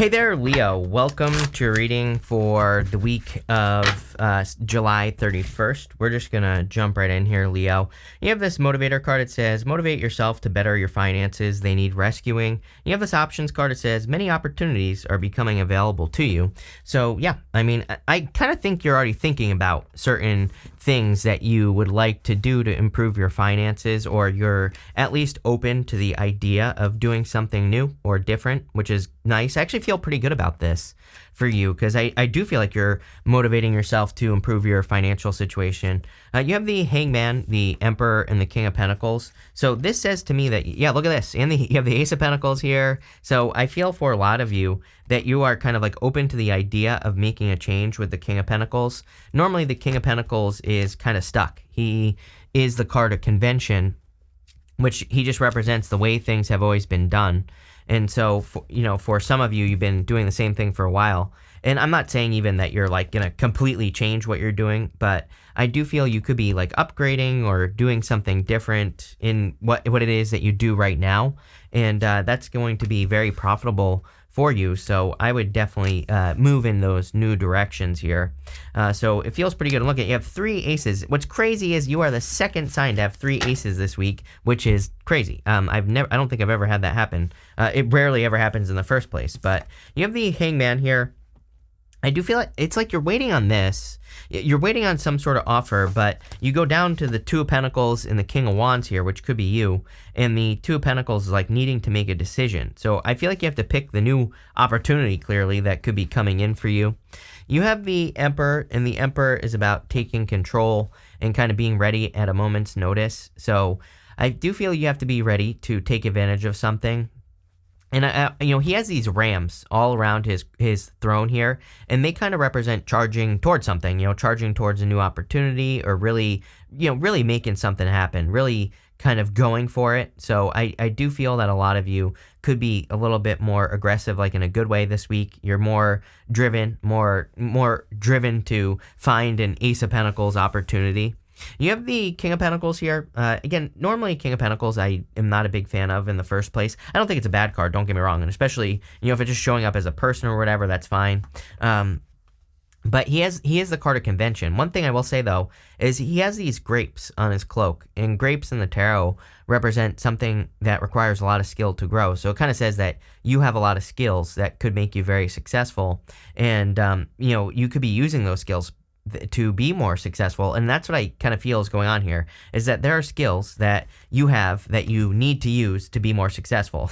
Hey there, Leo. Welcome to your reading for the week of July 31st. We're just going to jump right in here, Leo. You have this motivator card. It says, motivate yourself to better your finances. They need rescuing. You have this options card. It says, many opportunities are becoming available to you. So, yeah, I kind of think you're already thinking about certain things that you would like to do to improve your finances, or you're at least open to the idea of doing something new or different, which is nice. I actually feel pretty good about this for you because I do feel like you're motivating yourself to improve your financial situation. You have the Hangman, the Emperor, and the King of Pentacles. So this says to me that, yeah, look at this. And you have the Ace of Pentacles here. So I feel for a lot of you that you are kind of like open to the idea of making a change with the King of Pentacles. Normally the King of Pentacles is kind of stuck. He is the card of convention, which he just represents the way things have always been done. And so, for some of you, you've been doing the same thing for a while. And I'm not saying even that you're like going to completely change what you're doing, but I do feel you could be like upgrading or doing something different in what it is that you do right now. And that's going to be very profitable for you. So I would definitely move in those new directions here. So it feels pretty good. And look at, you have 3 aces. What's crazy is you are the second sign to have 3 aces this week, which is crazy. I don't think I've ever had that happen. It rarely ever happens in the first place, but you have the Hangman here. I do feel like it's like you're waiting on this. You're waiting on some sort of offer, but you go down to the Two of Pentacles and the King of Wands here, which could be you. And the Two of Pentacles is like needing to make a decision. So I feel like you have to pick the new opportunity, clearly, that could be coming in for you. You have the Emperor, and the Emperor is about taking control and kind of being ready at a moment's notice. So I do feel you have to be ready to take advantage of something. And, he has these rams all around his throne here, and they kind of represent charging towards something, charging towards a new opportunity, or really making something happen, really kind of going for it. So I do feel that a lot of you could be a little bit more aggressive, like in a good way this week. You're more driven to find an Ace of Pentacles opportunity. You have the King of Pentacles here. Again, normally King of Pentacles I am not a big fan of in the first place. I don't think it's a bad card, don't get me wrong. And especially, if it's just showing up as a person or whatever, that's fine. But he is the card of convention. One thing I will say, though, is he has these grapes on his cloak. And grapes in the tarot represent something that requires a lot of skill to grow. So it kind of says that you have a lot of skills that could make you very successful. And, you could be using those skills to be more successful. And that's what I kind of feel is going on here, is that there are skills that you have that you need to use to be more successful.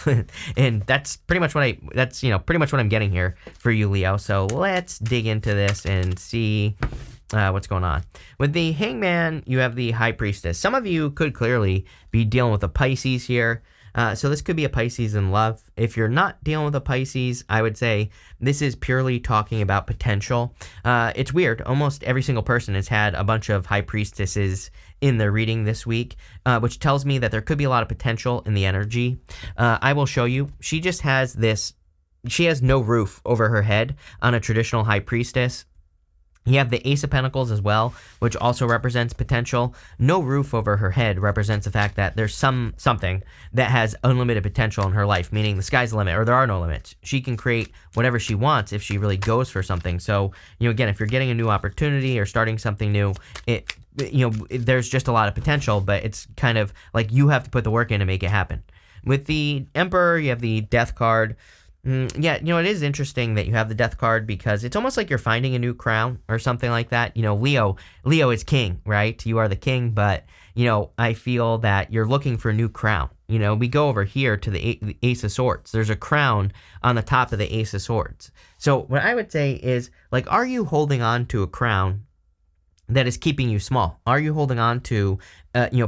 And that's pretty much what I'm getting here for you, Leo. So let's dig into this and see what's going on. With the Hangman, you have the High Priestess. Some of you could clearly be dealing with a Pisces here. So this could be a Pisces in love. If you're not dealing with a Pisces, I would say this is purely talking about potential. It's weird. Almost every single person has had a bunch of High Priestesses in their reading this week, which tells me that there could be a lot of potential in the energy. I will show you. She just has this. She has no roof over her head on a traditional High Priestess. You have the Ace of Pentacles as well, which also represents potential. No roof over her head represents the fact that there's something that has unlimited potential in her life, meaning the sky's the limit, or there are no limits. She can create whatever she wants if she really goes for something. So, again, if you're getting a new opportunity or starting something new, there's just a lot of potential, but it's kind of like you have to put the work in to make it happen. With the Emperor, you have the Death card. Yeah, it is interesting that you have the Death card because it's almost like you're finding a new crown or something like that. Leo is king, right? You are the king, but, I feel that you're looking for a new crown. We go over here to the Ace of Swords. There's a crown on the top of the Ace of Swords. So what I would say is, like, are you holding on to a crown that is keeping you small? Are you holding on to,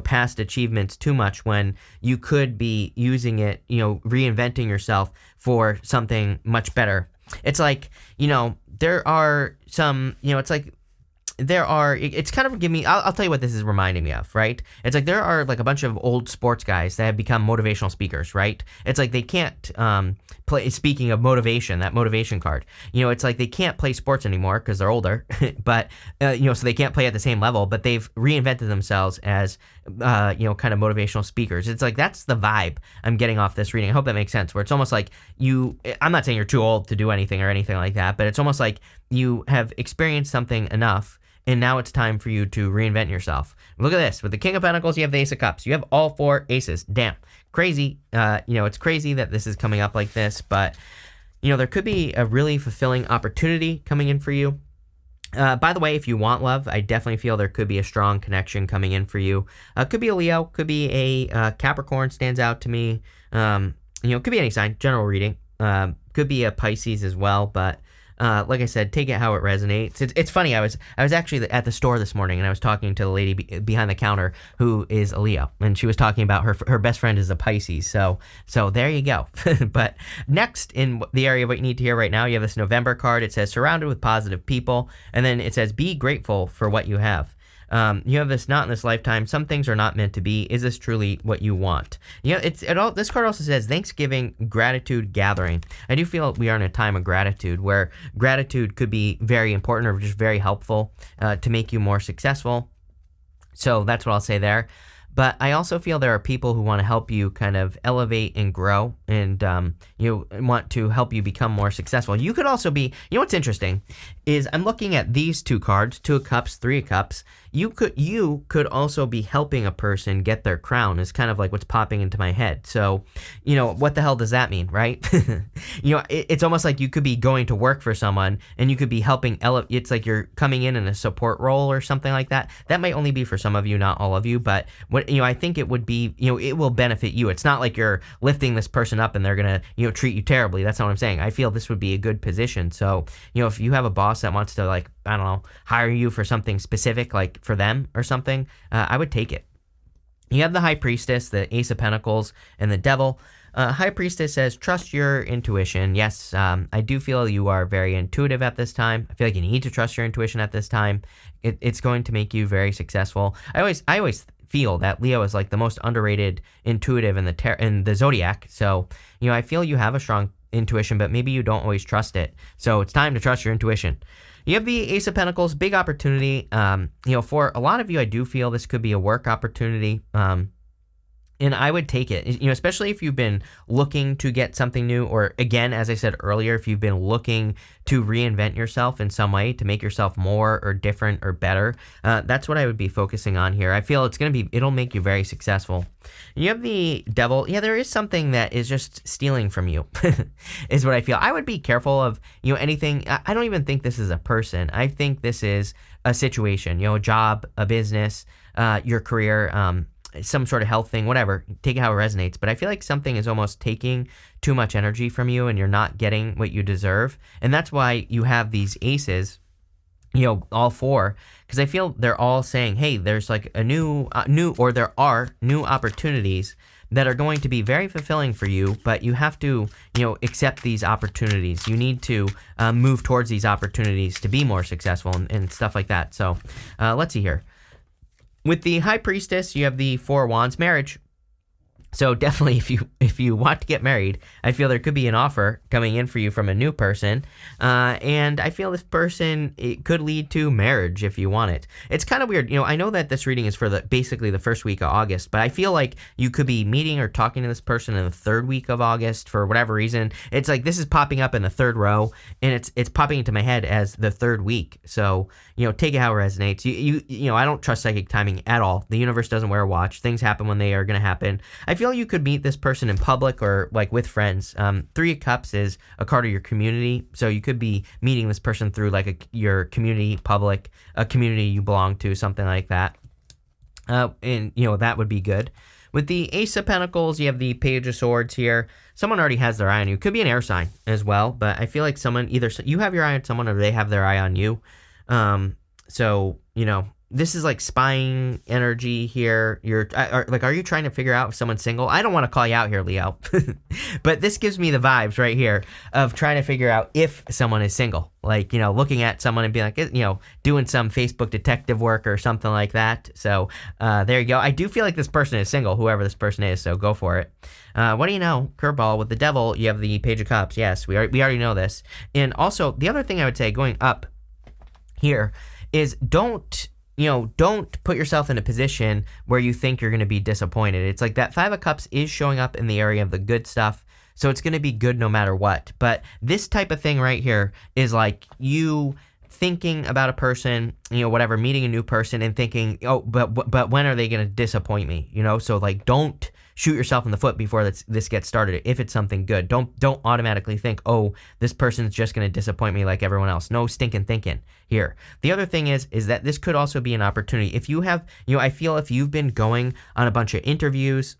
past achievements too much when you could be using it, reinventing yourself for something much better? It's like, there are some, it's kind of giving me, I'll tell you what this is reminding me of, right? It's like there are like a bunch of old sports guys that have become motivational speakers, right? It's like they can't play, speaking of motivation, that motivation card, it's like they can't play sports anymore because they're older, but, so they can't play at the same level, but they've reinvented themselves as, kind of motivational speakers. It's like that's the vibe I'm getting off this reading. I hope that makes sense. Where it's almost like I'm not saying you're too old to do anything or anything like that, but it's almost like you have experienced something enough, and now it's time for you to reinvent yourself. Look at this. With the King of Pentacles, you have the Ace of Cups. You have all 4 aces. Damn. Crazy. It's crazy that this is coming up like this, but, there could be a really fulfilling opportunity coming in for you. By the way, if you want love, I definitely feel there could be a strong connection coming in for you. Could be a Leo, could be a Capricorn stands out to me. Could be any sign, general reading. Could be a Pisces as well, but like I said, take it how it resonates. It's funny. I was actually at the store this morning, and I was talking to the lady behind the counter who is a Leo, and she was talking about her best friend is a Pisces. So there you go. But next in the area of what you need to hear right now, you have this November card. It says surrounded with positive people, and then it says be grateful for what you have. You have this not in this lifetime. Some things are not meant to be. Is this truly what you want? This card also says Thanksgiving, gratitude gathering. I do feel we are in a time of gratitude where gratitude could be very important or just very helpful to make you more successful. So that's what I'll say there. But I also feel there are people who want to help you kind of elevate and grow, and want to help you become more successful. You could also be, what's interesting is I'm looking at these 2 cards, 2 of Cups, 3 of Cups. You could also be helping a person get their crown is kind of like what's popping into my head. So, what the hell does that mean, right? It's almost like you could be going to work for someone and you could be helping it's like you're coming in a support role or something like that. That might only be for some of you, not all of you, but I think it would be, it will benefit you. It's not like you're lifting this person up and they're going to, treat you terribly. That's not what I'm saying. I feel this would be a good position. So, if you have a boss that wants to hire you for something specific, like for them or something, I would take it. You have the High Priestess, the Ace of Pentacles, and the Devil. High Priestess says, trust your intuition. Yes, I do feel you are very intuitive at this time. I feel like you need to trust your intuition at this time. It's going to make you very successful. I always feel that Leo is like the most underrated intuitive in the zodiac. So, I feel you have a strong intuition, but maybe you don't always trust it. So it's time to trust your intuition. You have the Ace of Pentacles, big opportunity. For a lot of you, I do feel this could be a work opportunity. And I would take it, especially if you've been looking to get something new, or again, as I said earlier, if you've been looking to reinvent yourself in some way to make yourself more or different or better. That's what I would be focusing on here. I feel it'll make you very successful. You have the Devil. Yeah, there is something that is just stealing from you, is what I feel. I would be careful of, anything. I don't even think this is a person. I think this is a situation, a job, a business, your career, some sort of health thing, whatever, take it how it resonates. But I feel like something is almost taking too much energy from you and you're not getting what you deserve. And that's why you have these aces, all 4, because I feel they're all saying, hey, there's like a there are new opportunities that are going to be very fulfilling for you, but you have to, accept these opportunities. You need to move towards these opportunities to be more successful and stuff like that. So let's see here. With the High Priestess, you have the 4 Wands, marriage. So definitely, if you want to get married, I feel there could be an offer coming in for you from a new person, and I feel this person, it could lead to marriage if you want it. It's kind of weird, I know that this reading is for basically the first week of August, but I feel like you could be meeting or talking to this person in the 3rd week of August for whatever reason. It's like this is popping up in the 3rd row, and it's popping into my head as the 3rd week. So take it how it resonates. I don't trust psychic timing at all. The universe doesn't wear a watch. Things happen when they are going to happen. I feel you could meet this person in public or like with friends. 3 of Cups is a card of your community, so you could be meeting this person through like your community, public, a community you belong to, something like that. And that would be good. With the Ace of Pentacles, you have the Page of Swords here. Someone already has their eye on you. Could be an air sign as well, but I feel like someone, either you have your eye on someone or they have their eye on you. So this is like spying energy here. Are you trying to figure out if someone's single? I don't want to call you out here, Leo, but this gives me the vibes right here of trying to figure out if someone is single. Like, looking at someone and being like, doing some Facebook detective work or something like that. So there you go. I do feel like this person is single, whoever this person is. So go for it. What do you know? Curveball. With the Devil, you have the Page of Cups. Yes, we already know this. And also, the other thing I would say going up here is don't don't put yourself in a position where you think you're going to be disappointed. It's like that 5 of Cups is showing up in the area of the good stuff, so it's going to be good no matter what. But this type of thing right here is like you thinking about a person, whatever, meeting a new person and thinking, oh, but when are they going to disappoint me? So like don't shoot yourself in the foot before this gets started. If it's something good, don't automatically think, oh, this person's just going to disappoint me like everyone else. No stinking thinking here. The other thing is that this could also be an opportunity. If you have, I feel if you've been going on a bunch of interviews,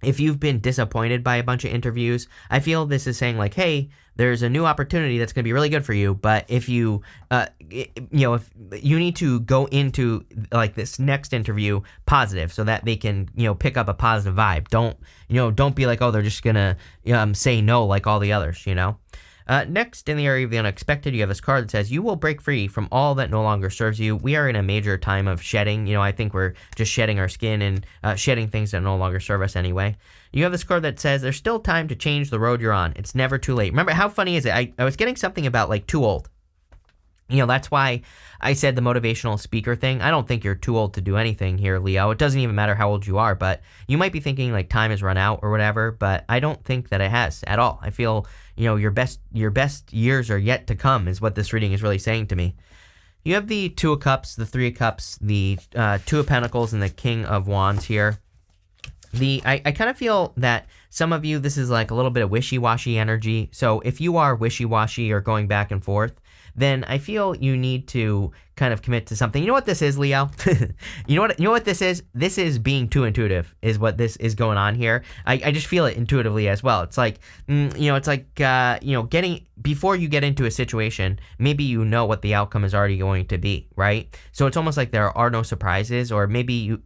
if you've been disappointed by a bunch of interviews, I feel this is saying like, hey, there's a new opportunity that's going to be really good for you. But if you, if you need to go into like this next interview positive so that they can, pick up a positive vibe. Don't be like, oh, they're just going to say no like all the others, Next, in the area of the unexpected, you have this card that says, you will break free from all that no longer serves you. We are in a major time of shedding. I think we're just shedding our skin and shedding things that no longer serve us anyway. You have this card that says, there's still time to change the road you're on. It's never too late. Remember, how funny is it? I was getting something about like too old. That's why I said the motivational speaker thing. I don't think you're too old to do anything here, Leo. It doesn't even matter how old you are, but you might be thinking like time has run out or whatever, but I don't think that it has at all. I feel, your best years are yet to come is what this reading is really saying to me. You have the 2 of Cups, the 3 of Cups, the 2 of Pentacles, and the King of Wands here. I kind of feel that some of you, this is like a little bit of wishy-washy energy. So if you are wishy-washy or going back and forth, then I feel you need to kind of commit to something. You know what this is, Leo? You know what this is? This is being too intuitive is what this is going on here. I just feel it intuitively as well. It's like, getting, before you get into a situation, maybe you know what the outcome is already going to be, right? So it's almost like there are no surprises, or maybe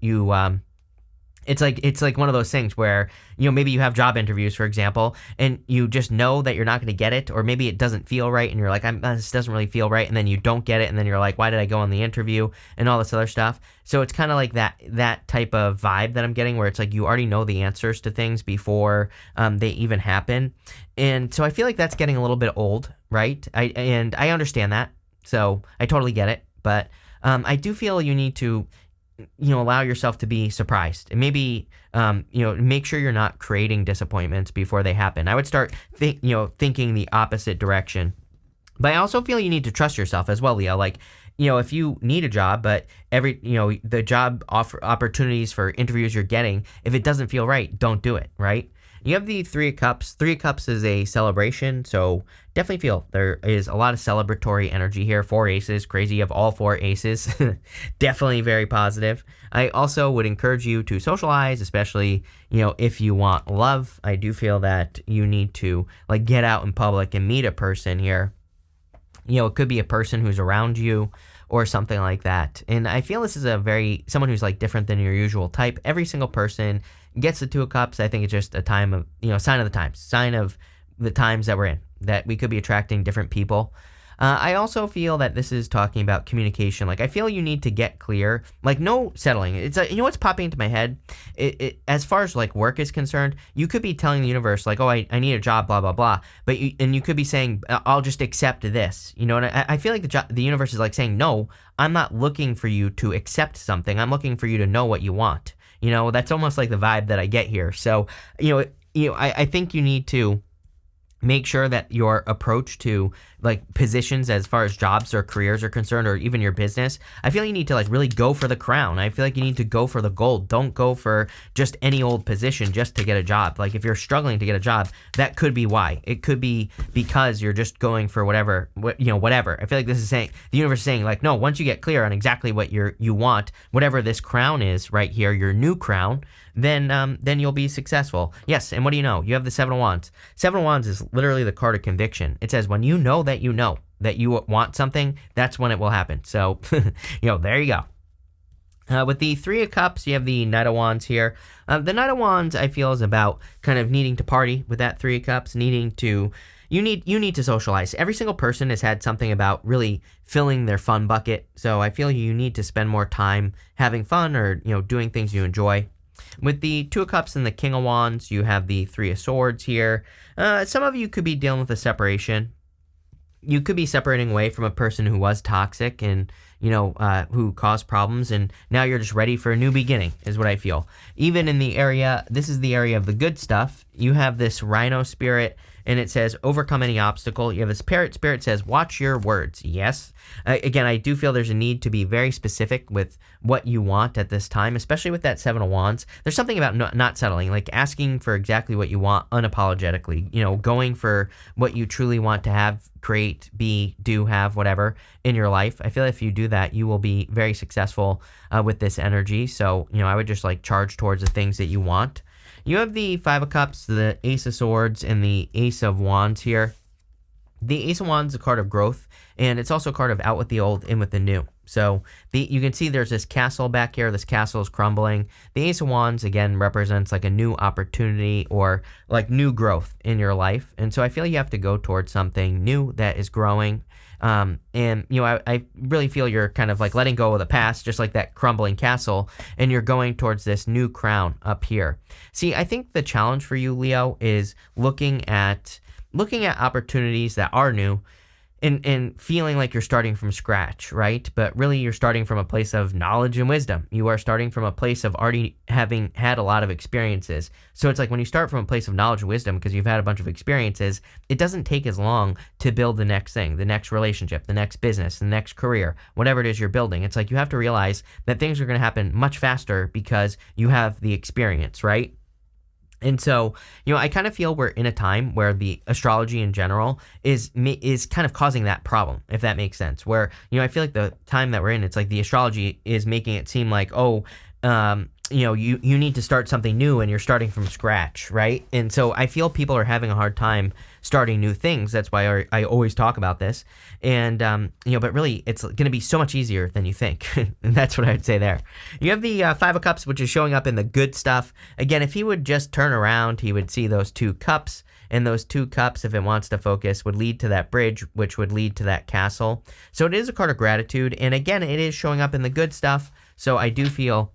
it's like one of those things where, maybe you have job interviews, for example, and you just know that you're not going to get it, or maybe it doesn't feel right, and you're like, this doesn't really feel right, and then you don't get it, and then you're like, why did I go on the interview, and all this other stuff. So it's kind of like that type of vibe that I'm getting, where it's like you already know the answers to things before they even happen. And so I feel like that's getting a little bit old, right? I understand that, so I totally get it, but I do feel you need to allow yourself to be surprised, and maybe, make sure you're not creating disappointments before they happen. I would start thinking the opposite direction. But I also feel you need to trust yourself as well, Leo. Like, if you need a job, but the job opportunities for interviews you're getting, if it doesn't feel right, don't do it, right? You have the 3 of Cups. 3 of Cups is a celebration, so definitely feel there is a lot of celebratory energy here. 4 aces, crazy. You have all 4 aces. Definitely very positive. I also would encourage you to socialize, especially, if you want love. I do feel that you need to like get out in public and meet a person here. It could be a person who's around you or something like that. And I feel this is someone who's like different than your usual type. Every single person gets the 2 of Cups. I think it's just a time of, sign of the times that we're in, that we could be attracting different people. I also feel that this is talking about communication. Like, I feel you need to get clear, like no settling. It's what's popping into my head. As far as like work is concerned, you could be telling the universe like, oh, I need a job, blah, blah, blah. But you could be saying, I'll just accept this, and I feel like the universe is like saying, no, I'm not looking for you to accept something. I'm looking for you to know what you want. That's almost like the vibe that I get here. So, I think you need to make sure that your approach to like positions as far as jobs or careers are concerned, or even your business, I feel you need to like really go for the crown. I feel like you need to go for the gold. Don't go for just any old position just to get a job. Like if you're struggling to get a job, that could be why. It could be because you're just going for whatever. I feel like this is saying, the universe is saying like, no, once you get clear on exactly what you want, whatever this crown is right here, your new crown, then you'll be successful. Yes, and what do you know? You have the 7 of Wands. 7 of Wands is literally the card of conviction. It says when you know that you want something, that's when it will happen. So, there you go. With the 3 of Cups, you have the Knight of Wands here. The Knight of Wands, I feel, is about kind of needing to party with that 3 of Cups, you need to socialize. Every single person has had something about really filling their fun bucket. So I feel you need to spend more time having fun or, doing things you enjoy. With the 2 of Cups and the King of Wands, you have the 3 of Swords here. Some of you could be dealing with a separation. you could be separating away from a person who was toxic and, who caused problems, and now you're just ready for a new beginning, is what I feel. Even in the area, this is the area of the good stuff. You have this rhino spirit, and it says, overcome any obstacle. You have this parrot spirit, says, watch your words. Yes. Again, I do feel there's a need to be very specific with what you want at this time, especially with that Seven of Wands. There's something about not settling, like asking for exactly what you want unapologetically, going for what you truly want to have, create, be, do, have, whatever in your life. I feel if you do that, you will be very successful with this energy. So, I would just like charge towards the things that you want. You have the Five of Cups, the Ace of Swords, and the Ace of Wands here. The Ace of Wands is a card of growth, and it's also a card of out with the old, in with the new. So you can see there's this castle back here. This castle is crumbling. The Ace of Wands, again, represents like a new opportunity or like new growth in your life. And so I feel you have to go towards something new that is growing. I really feel you're kind of like letting go of the past, just like that crumbling castle, and you're going towards this new crown up here. See, I think the challenge for you, Leo, is looking at opportunities that are new and feeling like you're starting from scratch, right? But really you're starting from a place of knowledge and wisdom. You are starting from a place of already having had a lot of experiences. So it's like when you start from a place of knowledge and wisdom because you've had a bunch of experiences, it doesn't take as long to build the next thing, the next relationship, the next business, the next career, whatever it is you're building. It's like you have to realize that things are going to happen much faster because you have the experience, right? And so, I kind of feel we're in a time where the astrology in general is kind of causing that problem, if that makes sense. Where, I feel like the time that we're in, it's like the astrology is making it seem like, you need to start something new and you're starting from scratch, right? And so I feel people are having a hard time starting new things. That's why I always talk about this. And, but really it's going to be so much easier than you think. And that's what I would say there. You have the Five of Cups, which is showing up in the good stuff. Again, if he would just turn around, he would see those two cups. And those two cups, if it wants to focus, would lead to that bridge, which would lead to that castle. So it is a card of gratitude. And again, it is showing up in the good stuff. So I do feel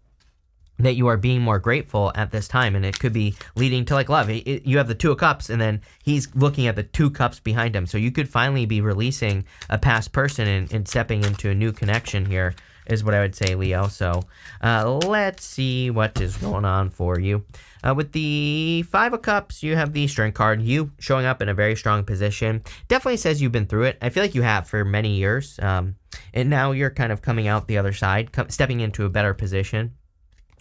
that you are being more grateful at this time, and it could be leading to like love. You have the Two of Cups, and then he's looking at the two cups behind him. So you could finally be releasing a past person and stepping into a new connection here, is what I would say, Leo. So let's see what is going on for you. With the Five of Cups, you have the Strength card. You showing up in a very strong position. Definitely says you've been through it. I feel like you have for many years. And now you're kind of coming out the other side, stepping into a better position.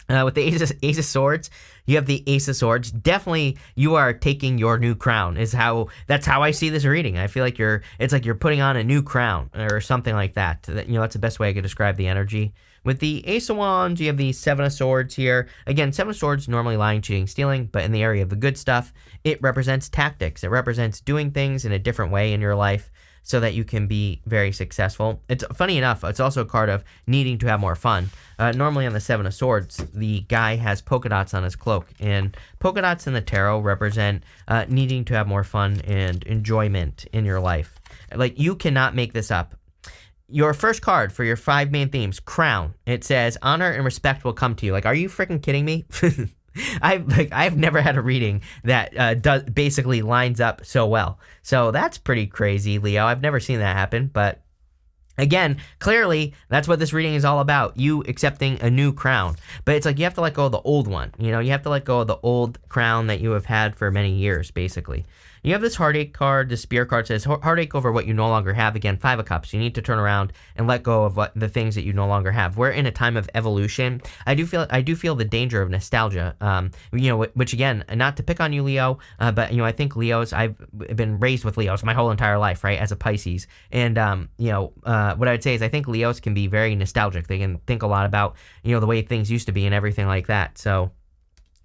With the Ace of Swords, you have the Ace of Swords. Definitely, you are taking your new crown. That's how I see this reading. I feel like it's like you're putting on a new crown or something like that. That's the best way I could describe the energy. With the Ace of Wands, you have the Seven of Swords here. Again, Seven of Swords normally lying, cheating, stealing, but in the area of the good stuff, it represents tactics. It represents doing things in a different way in your life, so that you can be very successful. It's funny enough, it's also a card of needing to have more fun. Normally on the Seven of Swords, the guy has polka dots on his cloak, and polka dots in the tarot represent needing to have more fun and enjoyment in your life. Like, you cannot make this up. Your first card for your 5 main themes, Crown. It says, honor and respect will come to you. Like, are you freaking kidding me? I've never had a reading that basically lines up so well. So that's pretty crazy, Leo. I've never seen that happen, but again, clearly that's what this reading is all about. You accepting a new crown. But it's like you have to let go of the old one. You have to let go of the old crown that you have had for many years, basically. You have this Heartache card. The Spear card says heartache over what you no longer have. Again, 5 of Cups. You need to turn around and let go of the things that you no longer have. We're in a time of evolution. I do feel the danger of nostalgia. Which again, not to pick on you, Leo, but I think I've been raised with Leos my whole entire life, right, as a Pisces. And what I would say is I think Leos can be very nostalgic. They can think a lot about the way things used to be and everything like that. So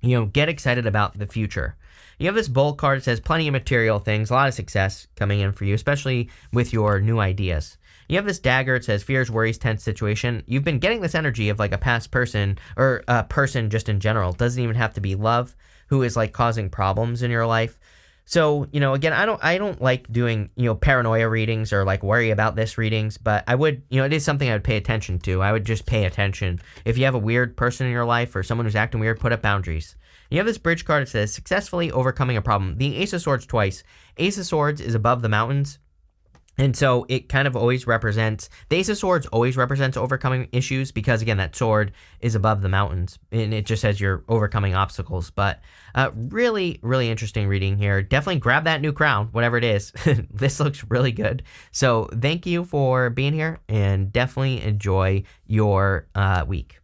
get excited about the future. You have this Bull card that says plenty of material things, a lot of success coming in for you, especially with your new ideas. You have this Dagger. It says fears, worries, tense situation. You've been getting this energy of like a past person or a person just in general. It doesn't even have to be love who is like causing problems in your life. So, again, I don't like doing, paranoia readings or like worry about this readings, but I would, it is something I would pay attention to. I would just pay attention. If you have a weird person in your life or someone who's acting weird, put up boundaries. You have this Bridge card that says successfully overcoming a problem. The Ace of Swords twice. Ace of Swords is above the mountains. And so it kind of always represents, the Ace of Swords always represents overcoming issues because, again, that sword is above the mountains and it just says you're overcoming obstacles. But really, really interesting reading here. Definitely grab that new crown, whatever it is. This looks really good. So thank you for being here and definitely enjoy your week.